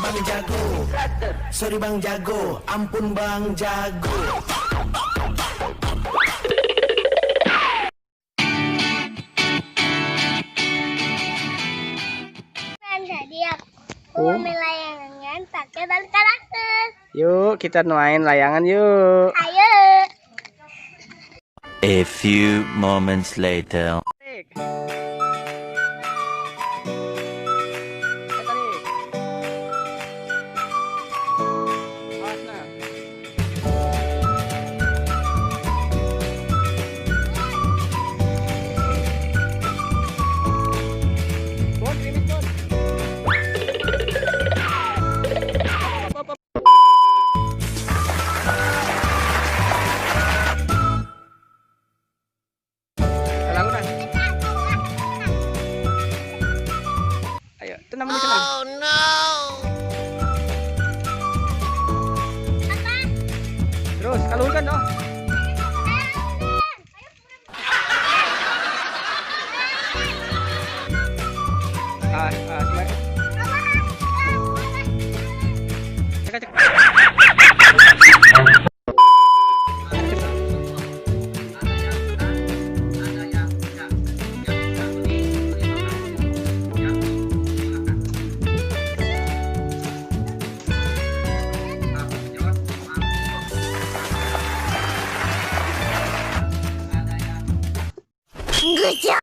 Bang Jago, sorry Bang Jago, ampun Bang Jago. Jadi aku mau main layangan pakai ban karakter. Yuk kita main layangan yuk. Ayo. A few moments later. Ayo, tenang dulu, tenang. Oh no. Terus, kalau kan dong. Sebentar. Cek, cek. Good job.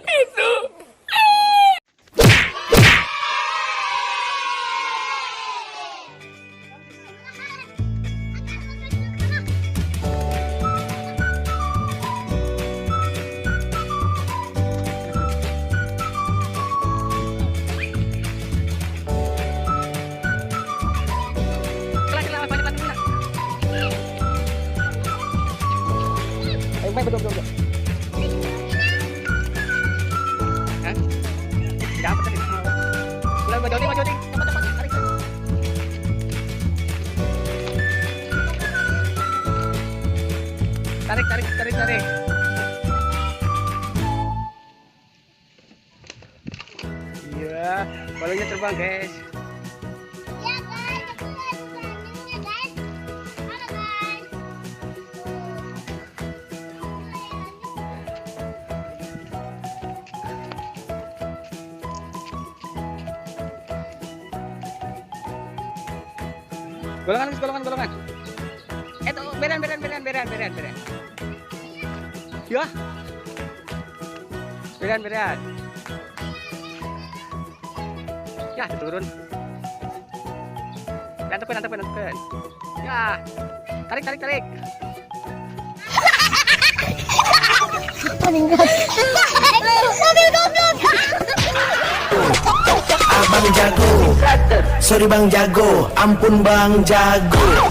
Betul. Hah? Dapat tadi. Ulang maju nih, cepat, tarik. Iya, balonnya terbang, guys. Ya guys, aku lagi guys. Halo guys. Golongan. Tuh, beran. Ya. Beran. Ya, turun. Antepin. Ya. Tarik. Bang Jago, sorry Bang Jago, ampun Bang Jago.